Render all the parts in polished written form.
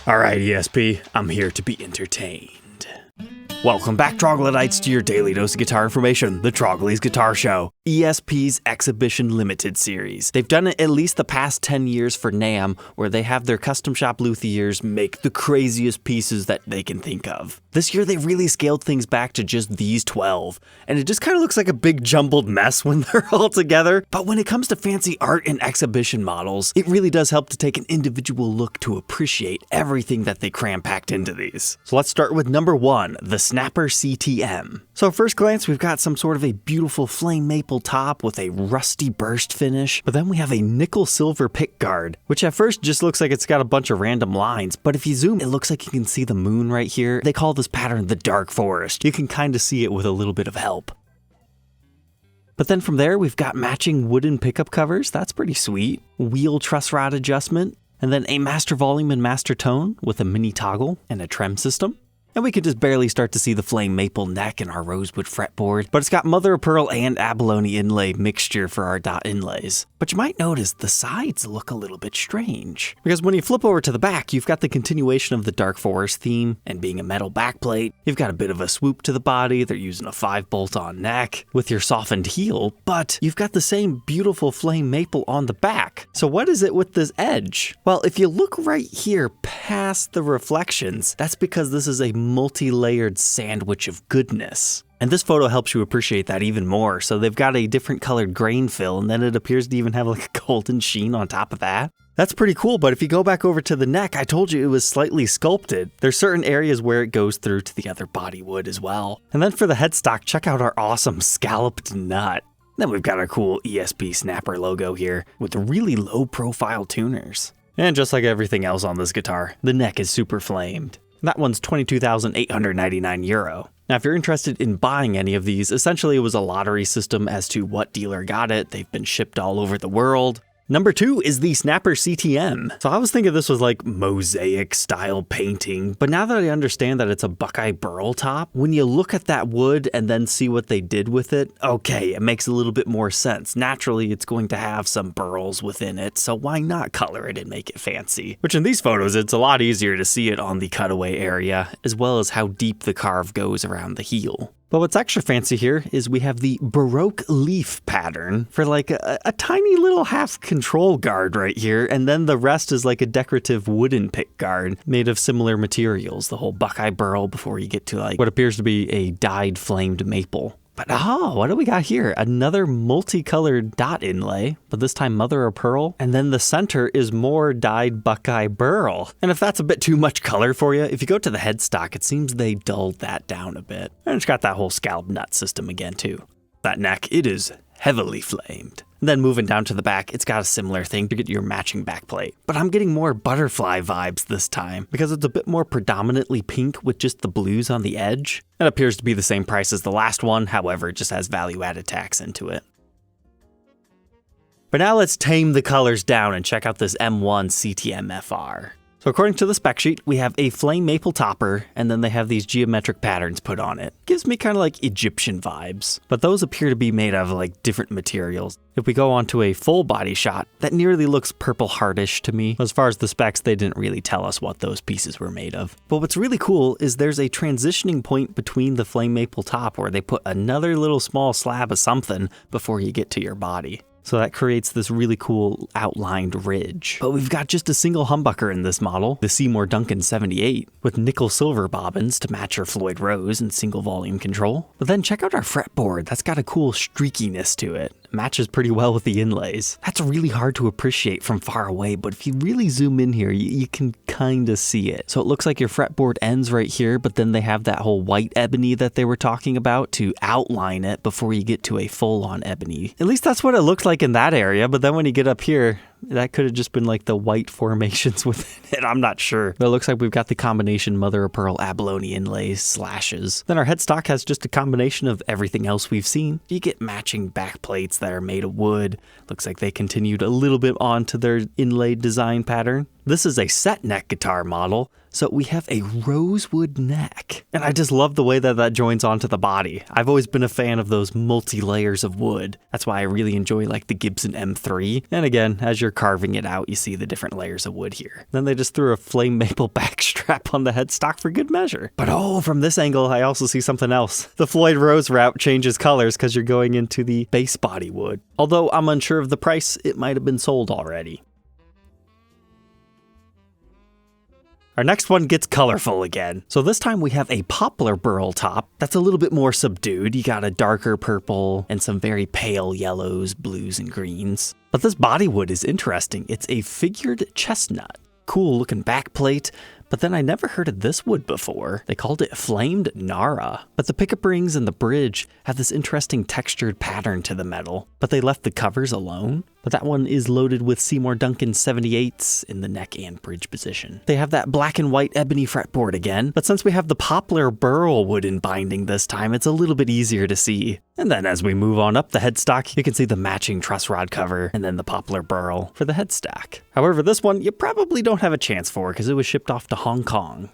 Alright, ESP, I'm here to be entertained. Welcome back, Troglodytes, to your daily dose of guitar information, the Trogly's Guitar Show, ESP's Exhibition Limited series. They've done it at least the past 10 years for NAMM, where they have their custom shop luthiers make the craziest pieces that they can think of. This year, they really scaled things back to just these 12, and it just kind of looks like a big jumbled mess when they're all together. But when it comes to fancy art and exhibition models, it really does help to take an individual look to appreciate everything that they cram-packed into these. So let's start with number 1, the Snapper CTM. So at first glance, we've got some sort of a beautiful flame maple top with a rusty burst finish, but then we have a nickel silver pick guard, which at first just looks like it's got a bunch of random lines, but if you zoom, it looks like you can see the moon right here. They call this pattern the dark forest. You can kind of see it with a little bit of help. But then from there, we've got matching wooden pickup covers. That's pretty sweet. Wheel truss rod adjustment, and then a master volume and master tone with a mini toggle and a trem system. And we could just barely start to see the flame maple neck in our rosewood fretboard, but it's got mother of pearl and abalone inlay mixture for our dot inlays. But you might notice the sides look a little bit strange, because when you flip over to the back, you've got the continuation of the dark forest theme, and being a metal backplate, you've got a bit of a swoop to the body. They're using a 5-bolt-on neck with your softened heel, but you've got the same beautiful flame maple on the back. So what is it with this edge? Well, if you look right here past the reflections, that's because this is a multi-layered sandwich of goodness. And this photo helps you appreciate that even more. So they've got a different colored grain fill, and then it appears to even have like a golden sheen on top of that. That's pretty cool, but if you go back over to the neck, I told you it was slightly sculpted. There's certain areas where it goes through to the other bodywood as well. And then for the headstock, check out our awesome scalloped nut. Then we've got our cool ESP Snapper logo here with really low profile tuners. And just like everything else on this guitar, the neck is super flamed. That one's €22,899. Now, if you're interested in buying any of these, essentially it was a lottery system as to what dealer got it. They've been shipped all over the world. Number 2 is the Snapper CTM. So I was thinking this was like mosaic style painting, but now that I understand that it's a Buckeye burl top, when you look at that wood and then see what they did with it, okay, it makes a little bit more sense. Naturally, it's going to have some burls within it, so why not color it and make it fancy? Which in these photos, it's a lot easier to see it on the cutaway area, as well as how deep the carve goes around the heel. But what's extra fancy here is we have the Baroque leaf pattern for like a tiny little half control guard right here, and then the rest is like a decorative wooden pick guard made of similar materials, the whole Buckeye burl before you get to like what appears to be a dyed flamed maple. But what do we got here? Another multicolored dot inlay, but this time mother of pearl. And then the center is more dyed Buckeye burl. And if that's a bit too much color for you, if you go to the headstock, it seems they dulled that down a bit. And it's got that whole scallop nut system again too. That neck, it is heavily flamed. And then moving down to the back, it's got a similar thing to get your matching backplate. But I'm getting more butterfly vibes this time because it's a bit more predominantly pink with just the blues on the edge. It appears to be the same price as the last one, however, it just has value-added tax into it. But now let's tame the colors down and check out this M1 CTM FR. So according to the spec sheet, we have a flame maple topper, and then they have these geometric patterns put on it. Gives me kind of like Egyptian vibes, but those appear to be made of like different materials. If we go on to a full body shot, that nearly looks Purple Heartish to me. As far as the specs, they didn't really tell us what those pieces were made of. But what's really cool is there's a transitioning point between the flame maple top where they put another little small slab of something before you get to your body. So that creates this really cool outlined ridge. But we've got just a single humbucker in this model, the Seymour Duncan 78, with nickel silver bobbins to match your Floyd Rose and single volume control. But then check out our fretboard. That's got a cool streakiness to it. Matches pretty well with the inlays. That's really hard to appreciate from far away, but if you really zoom in here, you can kind of see it. So it looks like your fretboard ends right here, but then they have that whole white ebony that they were talking about to outline it before you get to a full-on ebony. At least that's what it looks like in that area, but then when you get up here, that could have just been like the white formations within it. I'm not sure. But it looks like we've got the combination mother of pearl abalone inlays, slashes. Then our headstock has just a combination of everything else we've seen. You get matching back plates that are made of wood. Looks like they continued a little bit onto their inlaid design pattern. This is a set neck guitar model, so we have a rosewood neck. And I just love the way that that joins onto the body. I've always been a fan of those multi-layers of wood. That's why I really enjoy like the Gibson M3. And again, as you're carving it out, you see the different layers of wood here. Then they just threw a flame maple backstrap on the headstock for good measure. But oh, from this angle, I also see something else. The Floyd Rose route changes colors because you're going into the base body wood. Although I'm unsure of the price, it might have been sold already. Our next one gets colorful again. So this time we have a poplar burl top that's a little bit more subdued. You got a darker purple and some very pale yellows, blues, and greens. But this body wood is interesting. It's a figured chestnut. Cool looking backplate. But then I never heard of this wood before. They called it flamed Nara. But the pickup rings and the bridge have this interesting textured pattern to the metal. But they left the covers alone. But that one is loaded with Seymour Duncan 78s in the neck and bridge position. They have that black and white ebony fretboard again, but since we have the poplar burl wooden binding this time, it's a little bit easier to see. And then as we move on up the headstock, you can see the matching truss rod cover and then the poplar burl for the headstock. However, this one you probably don't have a chance for because it was shipped off to Hong Kong.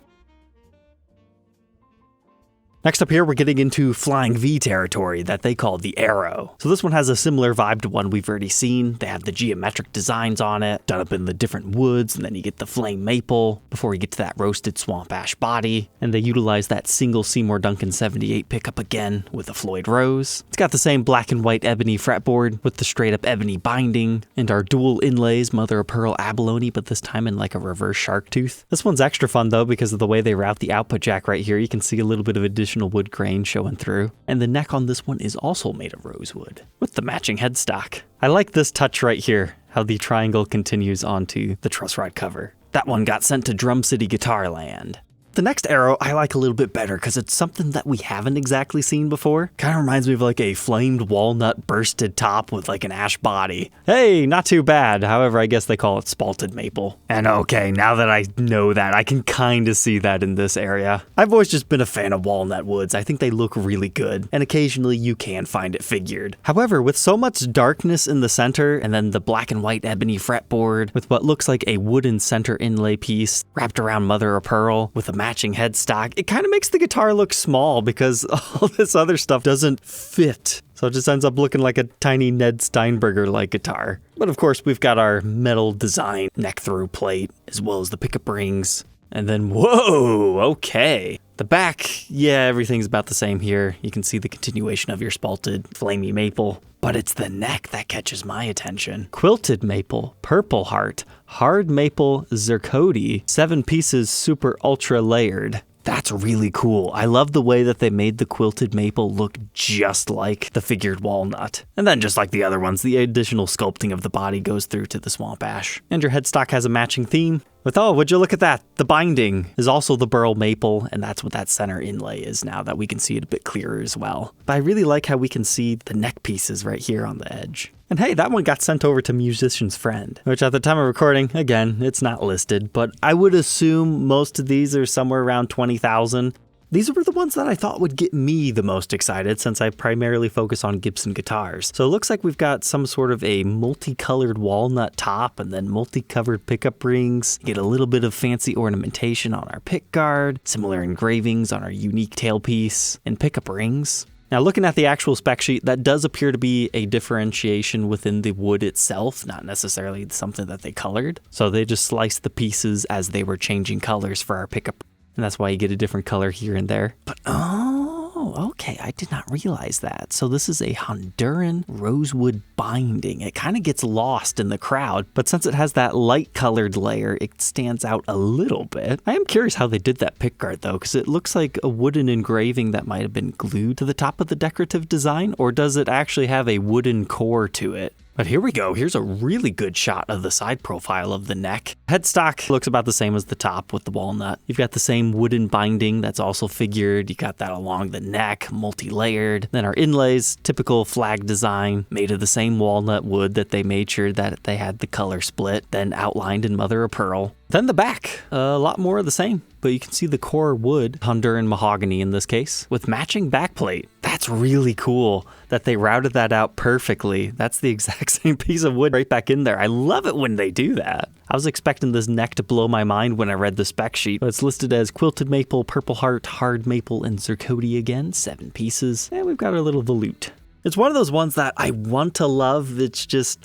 Next up here, we're getting into Flying V territory that they call the Arrow. So this one has a similar vibe to one we've already seen. They have the geometric designs on it, done up in the different woods, and then you get the flame maple before you get to that roasted swamp ash body. And they utilize that single Seymour Duncan 78 pickup again with a Floyd Rose. It's got the same black and white ebony fretboard with the straight up ebony binding, and our dual inlays, mother of pearl abalone, but this time in like a reverse shark tooth. This one's extra fun though because of the way they route the output jack right here. You can see a little bit of additional wood grain showing through. And the neck on this one is also made of rosewood with the matching headstock. I like this touch right here, how the triangle continues onto the truss rod cover. That one got sent to Drum City Guitar Land. The next Arrow I like a little bit better because it's something that we haven't exactly seen before. Kind of reminds me of like a flamed walnut bursted top with like an ash body. Hey, not too bad. However, I guess they call it spalted maple. And okay, now that I know that, I can kind of see that in this area. I've always just been a fan of walnut woods. I think they look really good, and occasionally you can find it figured. However, with so much darkness in the center and then the black and white ebony fretboard with what looks like a wooden center inlay piece wrapped around mother of pearl with a matching headstock, it kind of makes the guitar look small because all this other stuff doesn't fit. So it just ends up looking like a tiny Ned Steinberger-like guitar. But of course, we've got our metal design neck-through plate, as well as the pickup rings. And then, whoa, okay. The back, yeah, everything's about the same here. You can see the continuation of your spalted, flamey maple. But it's the neck that catches my attention. Quilted maple, purple heart, hard maple zircody, 7 pieces super ultra layered. That's really cool. I love the way that they made the quilted maple look just like the figured walnut. And then just like the other ones, the additional sculpting of the body goes through to the swamp ash. And your headstock has a matching theme. With, oh, would you look at that? The binding is also the burl maple, and that's what that center inlay is now that we can see it a bit clearer as well. But I really like how we can see the neck pieces right here on the edge. And hey, that one got sent over to Musician's Friend, which at the time of recording, again, it's not listed, but I would assume most of these are somewhere around 20,000. These were the ones that I thought would get me the most excited since I primarily focus on Gibson guitars. So it looks like we've got some sort of a multicolored walnut top and then multicolored pickup rings. Get a little bit of fancy ornamentation on our pick guard, similar engravings on our unique tailpiece, and pickup rings. Now looking at the actual spec sheet, that does appear to be a differentiation within the wood itself, not necessarily something that they colored. So they just sliced the pieces as they were changing colors for our pickup. And that's why you get a different color here and there. But oh, okay, I did not realize that. So this is a Honduran rosewood binding. It kind of gets lost in the crowd, but since it has that light colored layer, it stands out a little bit. I am curious how they did that pickguard though, because it looks like a wooden engraving that might have been glued to the top of the decorative design, or does it actually have a wooden core to it? But here we go. Here's a really good shot of the side profile of the neck. Headstock looks about the same as the top with the walnut. You've got the same wooden binding that's also figured. You got that along the neck, multi-layered. Then our inlays, typical flag design, made of the same walnut wood that they made sure that they had the color split, then outlined in mother of pearl. Then the back, a lot more of the same, but you can see the core wood, Honduran mahogany in this case, with matching backplate. That's really cool that they routed that out perfectly. That's the exact same piece of wood right back in there. I love it when they do that. I was expecting this neck to blow my mind when I read the spec sheet, but it's listed as quilted maple, purple heart, hard maple, and zirconia again, 7 pieces. And we've got our little volute. It's one of those ones that I want to love. It's just,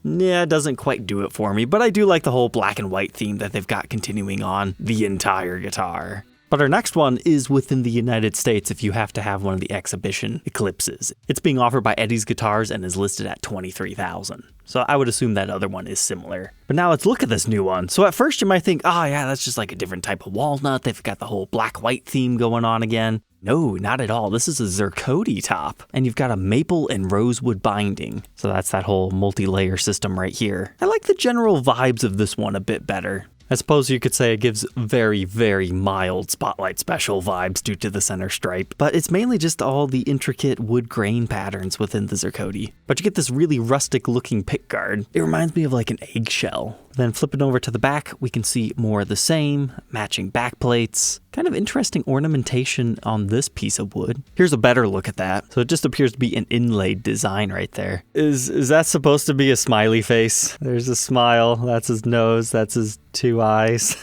yeah, it doesn't quite do it for me, but I do like the whole black and white theme that they've got continuing on the entire guitar. But our next one is within the United States if you have to have one of the exhibition Eclipses. It's being offered by Eddie's Guitars and is listed at $23,000. So I would assume that other one is similar. But now let's look at this new one. So at first you might think, oh yeah, that's just like a different type of walnut. They've got the whole black-white theme going on again. No, not at all. This is a zirconia top, and you've got a maple and rosewood binding. So that's that whole multi-layer system right here. I like the general vibes of this one a bit better. I suppose you could say it gives very, very mild Spotlight Special vibes due to the center stripe, but it's mainly just all the intricate wood grain patterns within the zirconia. But you get this really rustic looking pickguard. It reminds me of like an eggshell. Then flipping over to the back, we can see more of the same, matching back plates. Kind of interesting ornamentation on this piece of wood. Here's a better look at that. So it just appears to be an inlaid design right there. Is that supposed to be a smiley face? There's a smile, that's his nose, that's his 2 eyes.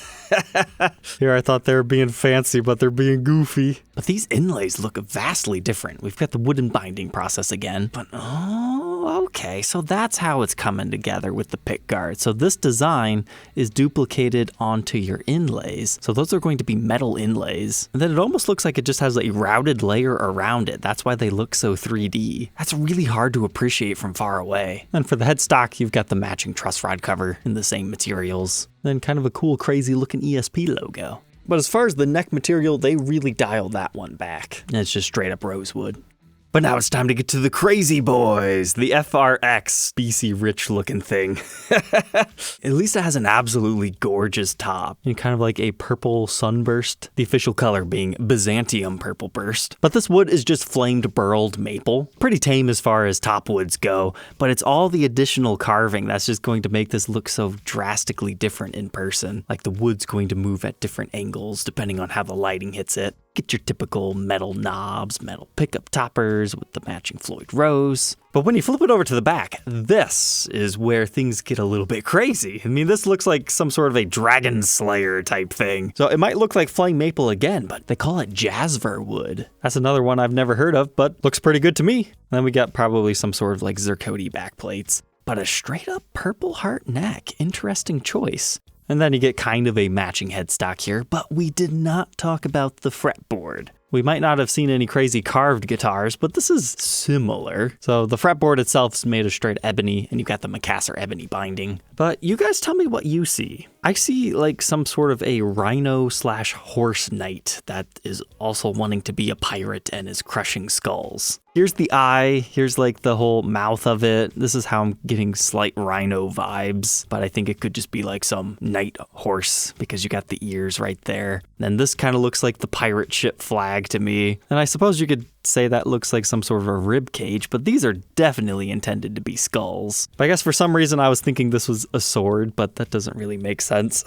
Here I thought they were being fancy, but they're being goofy. But these inlays look vastly different. We've got the wooden binding process again, but oh, okay. So that's how it's coming together with the pickguard. So this design is duplicated onto your inlays. So those are going to be metal inlays. And then it almost looks like it just has a routed layer around it. That's why they look so 3D. That's really hard to appreciate from far away. And for the headstock, you've got the matching truss rod cover in the same materials. Then kind of a cool, crazy looking ESP logo. But as far as the neck material, they really dialed that one back. And it's just straight up rosewood. But now it's time to get to the crazy boys, the FRX BC rich looking thing. At least it has an absolutely gorgeous top and kind of like a purple sunburst, the official color being Byzantium purple burst. But this wood is just flamed burled maple. Pretty tame as far as top woods go, but it's all the additional carving that's just going to make this look so drastically different in person. Like the wood's going to move at different angles depending on how the lighting hits it. Get your typical metal knobs, metal pickup toppers with the matching Floyd Rose. But when you flip it over to the back, this is where things get a little bit crazy. I mean, this looks like some sort of a dragon slayer type thing. So it might look like flame maple again, but they call it jasper wood. That's another one I've never heard of, but looks pretty good to me. And then we got probably some sort of like zirconia backplates. But a straight up purple heart neck, interesting choice. And then you get kind of a matching headstock here, but we did not talk about the fretboard. We might not have seen any crazy carved guitars, but this is similar. So the fretboard itself is made of straight ebony, and you've got the Macassar ebony binding. But you guys tell me what you see. I see like some sort of a rhino/horse knight that is also wanting to be a pirate and is crushing skulls. Here's the eye, here's like the whole mouth of it. This is how I'm getting slight rhino vibes, but I think it could just be like some knight horse because you got the ears right there. Then this kind of looks like the pirate ship flag to me. And I suppose you could say that looks like some sort of a rib cage, but these are definitely intended to be skulls. But I guess for some reason I was thinking this was a sword, but that doesn't really make sense.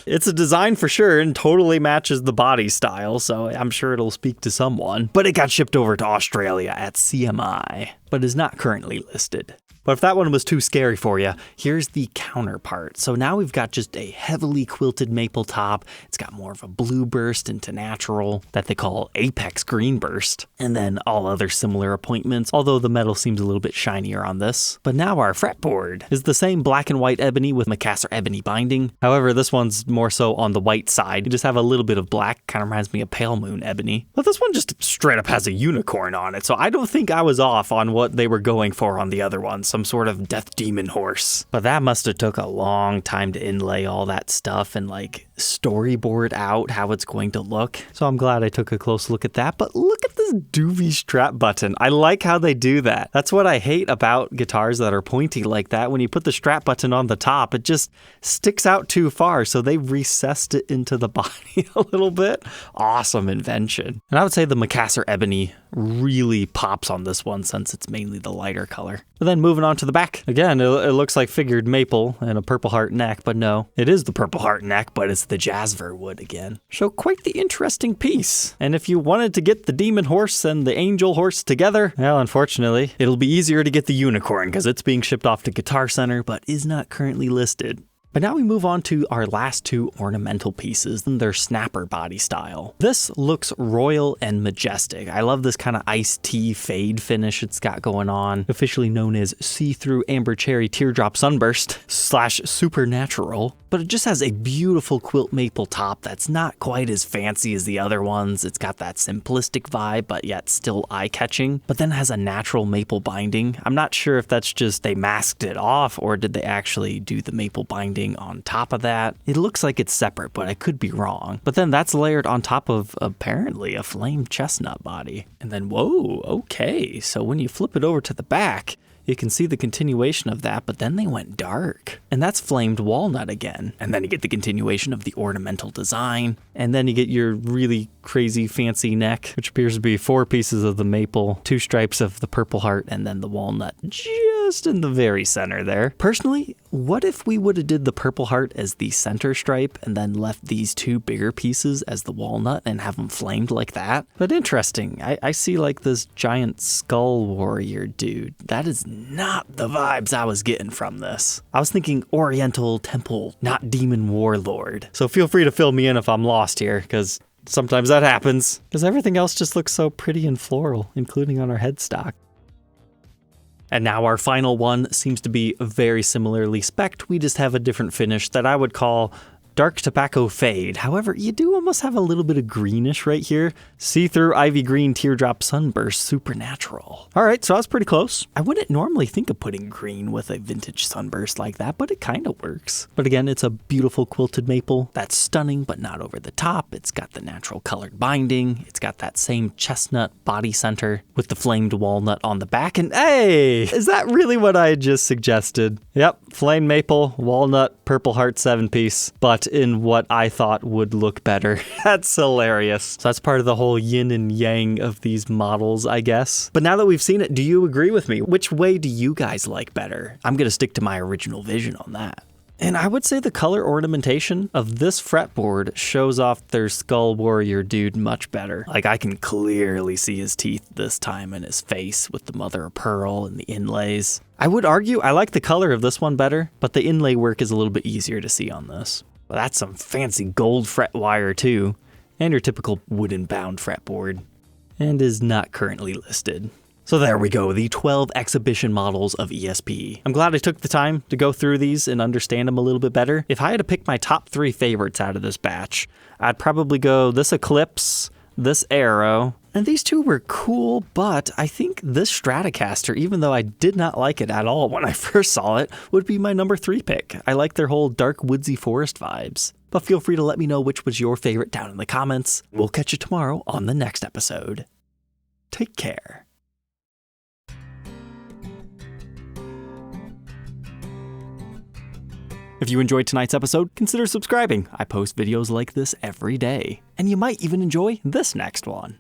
It's a design for sure and totally matches the body style, so I'm sure it'll speak to someone. But it got shipped over to Australia at CMI, but is not currently listed. But if that one was too scary for you, here's the counterpart. So now we've got just a heavily quilted maple top. It's got more of a blue burst into natural that they call Apex Green Burst. And then all other similar appointments, although the metal seems a little bit shinier on this. But now our fretboard is the same black and white ebony with Macassar ebony binding. However, this one's more so on the white side. You just have a little bit of black, kind of reminds me of Pale Moon ebony. But this one just straight up has a unicorn on it. So I don't think I was off on what they were going for on the other one. Some sort of death demon horse. But that must have took a long time to inlay all that stuff and like storyboard out how it's going to look. So I'm glad I took a close look at that. But look at this doobie strap button. I like how they do that. That's what I hate about guitars that are pointy like that. When you put the strap button on the top, it just sticks out too far. So they recessed it into the body a little bit. Awesome invention. And I would say the Macassar ebony really pops on this one since it's mainly the lighter color. But then moving on to the back. Again, it looks like figured maple and a purple heart neck, but no, it is the purple heart neck, but it's the Jasver wood again. So quite the interesting piece. And if you wanted to get the demon horse and the angel horse together, well, unfortunately, it'll be easier to get the unicorn because it's being shipped off to Guitar Center, but is not currently listed. But now we move on to our last two ornamental pieces, and their snapper body style. This looks royal and majestic. I love this kind of iced tea fade finish it's got going on, officially known as see-through amber cherry teardrop sunburst / supernatural. But it just has a beautiful quilt maple top that's not quite as fancy as the other ones. It's got that simplistic vibe, but yet still eye-catching, but then has a natural maple binding. I'm not sure if that's just they masked it off or did they actually do the maple binding on top of that. It looks like it's separate, but I could be wrong. But then that's layered on top of apparently a flame chestnut body. And then, whoa, okay. So when you flip it over to the back, you can see the continuation of that, but then they went dark. And that's flamed walnut again. And then you get the continuation of the ornamental design. And then you get your really crazy fancy neck, which appears to be 4 pieces of the maple, 2 stripes of the purple heart, and then the walnut just in the very center there. Personally, what if we would have did the purple heart as the center stripe and then left these 2 bigger pieces as the walnut and have them flamed like that? But interesting. I see like this giant skull warrior dude. That is not the vibes I was getting from this. I was thinking Oriental Temple, not Demon Warlord. So feel free to fill me in if I'm lost here, because sometimes that happens. Because everything else just looks so pretty and floral, including on our headstock. And now our final one seems to be very similarly spec'd. We just have a different finish that I would call dark tobacco fade. However, you do almost have a little bit of greenish right here. See-through ivy green teardrop sunburst supernatural. All right, so I was pretty close. I wouldn't normally think of putting green with a vintage sunburst like that, but it kind of works. But again, it's a beautiful quilted maple that's stunning, but not over the top. It's got the natural colored binding. It's got that same chestnut body center with the flamed walnut on the back. And hey, is that really what I just suggested? Yep, flame maple, walnut, purple heart 7-piece, but in what I thought would look better. That's hilarious. So that's part of the whole yin and yang of these models, I guess. But now that we've seen it, do you agree with me? Which way do you guys like better? I'm gonna stick to my original vision on that. And I would say the color ornamentation of this fretboard shows off their skull warrior dude much better. Like I can clearly see his teeth this time and his face with the mother of pearl and the inlays. I would argue I like the color of this one better, but the inlay work is a little bit easier to see on this. Well, that's some fancy gold fret wire too, and your typical wooden bound fretboard, and is not currently listed. So there we go, the 12 exhibition models of ESP. I'm glad I took the time to go through these and understand them a little bit better. If I had to pick my top 3 favorites out of this batch, I'd probably go this Eclipse, this Arrow, and these 2 were cool, but I think this Stratocaster, even though I did not like it at all when I first saw it, would be my number 3 pick. I like their whole dark woodsy forest vibes. But feel free to let me know which was your favorite down in the comments. We'll catch you tomorrow on the next episode. Take care. If you enjoyed tonight's episode, consider subscribing. I post videos like this every day. And you might even enjoy this next one.